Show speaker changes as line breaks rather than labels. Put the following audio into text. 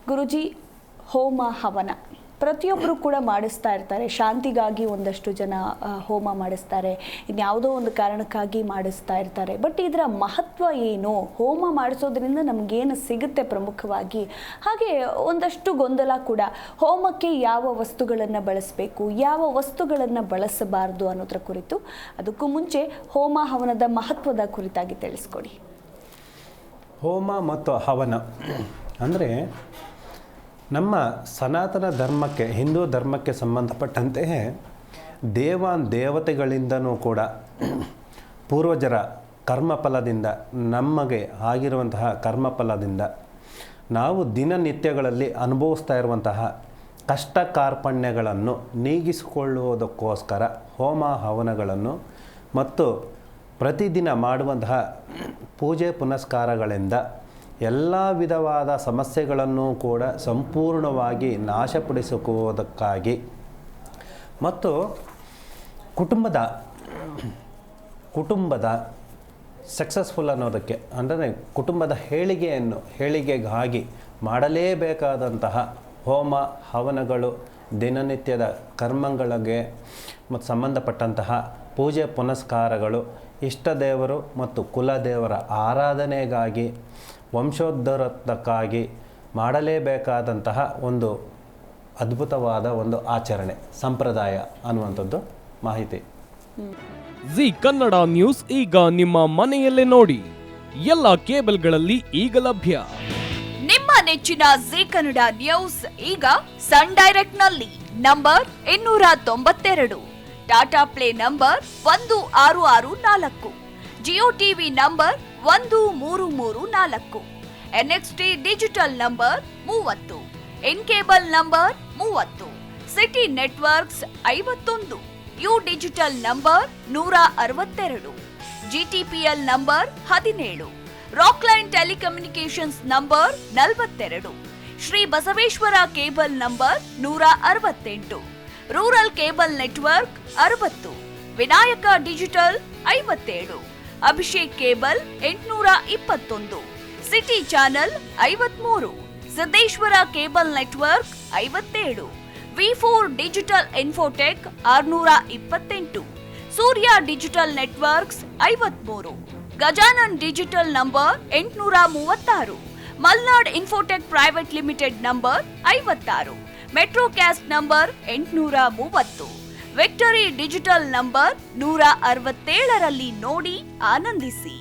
ಗುರುಜಿ, ಹೋಮ ಹವನ ಪ್ರತಿಯೊಬ್ಬರು ಕೂಡ ಮಾಡಿಸ್ತಾ ಇರ್ತಾರೆ. ಶಾಂತಿಗಾಗಿ ಒಂದಷ್ಟು ಜನ ಹೋಮ ಮಾಡಿಸ್ತಾರೆ, ಇನ್ಯಾವುದೋ ಒಂದು ಕಾರಣಕ್ಕಾಗಿ ಮಾಡಿಸ್ತಾ ಇರ್ತಾರೆ. ಬಟ್ ಇದರ ಮಹತ್ವ ಏನು? ಹೋಮ ಮಾಡಿಸೋದ್ರಿಂದ ನಮಗೇನು ಸಿಗುತ್ತೆ ಪ್ರಮುಖವಾಗಿ? ಹಾಗೆ ಒಂದಷ್ಟು ಗೊಂದಲ ಕೂಡ. ಹೋಮಕ್ಕೆ ಯಾವ ವಸ್ತುಗಳನ್ನು ಬಳಸಬೇಕು, ಯಾವ ವಸ್ತುಗಳನ್ನು ಬಳಸಬಾರದು ಅನ್ನೋದ್ರ ಕುರಿತು. ಅದಕ್ಕೂ ಮುಂಚೆ ಹೋಮ ಹವನದ ಮಹತ್ವದ ಕುರಿತಾಗಿ ತಿಳಿಸ್ಕೊಡಿ.
ಹೋಮ ಮತ್ತು ಹವನ ಅಂದರೆ ನಮ್ಮ ಸನಾತನ ಧರ್ಮಕ್ಕೆ, ಹಿಂದೂ ಧರ್ಮಕ್ಕೆ ಸಂಬಂಧಪಟ್ಟಂತೆಯೇ ದೇವತೆಗಳಿಂದನೂ ಕೂಡ ಪೂರ್ವಜರ ಕರ್ಮಫಲದಿಂದ, ನಮಗೆ ಆಗಿರುವಂತಹ ಕರ್ಮಫಲದಿಂದ ನಾವು ದಿನನಿತ್ಯಗಳಲ್ಲಿ ಅನುಭವಿಸ್ತಾ ಇರುವಂತಹ ಕಷ್ಟ ಕಾರ್ಪಣ್ಯಗಳನ್ನು ನೀಗಿಸಿಕೊಳ್ಳುವುದಕ್ಕೋಸ್ಕರ ಹೋಮ ಹವನಗಳನ್ನು ಮತ್ತು ಪ್ರತಿದಿನ ಮಾಡುವಂತಹ ಪೂಜೆ ಪುನಸ್ಕಾರಗಳಿಂದ ಎಲ್ಲ ವಿಧವಾದ ಸಮಸ್ಯೆಗಳನ್ನು ಕೂಡ ಸಂಪೂರ್ಣವಾಗಿ ನಾಶಪಡಿಸಿಕೊಳ್ಳುವುದಕ್ಕಾಗಿ ಮತ್ತು ಕುಟುಂಬದ ಸಕ್ಸಸ್ಫುಲ್ ಅನ್ನೋದಕ್ಕೆ, ಅಂದರೆ ಕುಟುಂಬದ ಏಳಿಗೆಗಾಗಿ ಮಾಡಲೇಬೇಕಾದಂತಹ ಹೋಮ ಹವನಗಳು, ದಿನನಿತ್ಯದ ಕರ್ಮಗಳಿಗೆ ಮತ್ತು ಸಂಬಂಧಪಟ್ಟಂತಹ ಪೂಜೆ ಪುನಸ್ಕಾರಗಳು, ಇಷ್ಟ ದೇವರು ಮತ್ತು ಕುಲದೇವರ ಆರಾಧನೆಗಾಗಿ, ವಂಶೋದ್ಧಾರಕ್ಕಾಗಿ ಮಾಡಲೇಬೇಕಾದಂತಹ ಒಂದು ಅದ್ಭುತವಾದ ಒಂದು ಆಚರಣೆ, ಸಂಪ್ರದಾಯ ಅನ್ನುವಂಥದ್ದು ಮಾಹಿತಿ.
ಜಿ ಕನ್ನಡ ನ್ಯೂಸ್ ಈಗ ನಿಮ್ಮ ಮನೆಯಲ್ಲೇ ನೋಡಿ. ಎಲ್ಲ ಕೇಬಲ್ಗಳಲ್ಲಿ ಈಗ ಲಭ್ಯ.
ನಿಮ್ಮ ನೆಚ್ಚಿನ ಜಿ ಕನ್ನಡ ನ್ಯೂಸ್ ಈಗ ಸನ್ ಡೈರೆಕ್ಟ್ ನಲ್ಲಿ number 292, Tata play number 1664, Jio TV number 1334, NXT digital number 30, in cable number 30, city networks 51, U digital number 162, GTPL number 17, Rockline telecommunications number 42, Shri Basaveshwara cable number 168, rural cable network 60, Vinayaka digital 57, Abhishek cable 821, city channel 53, Siddeshwara cable network 57, V4 digital Infotech 628, Surya digital networks 53, Gajanan digital number 836, Malnad infotech private limited number 56, metrocast number 830, victory digital number 167ರಲ್ಲಿ ನೋಡಿ ಆನಂದಿಸಿ.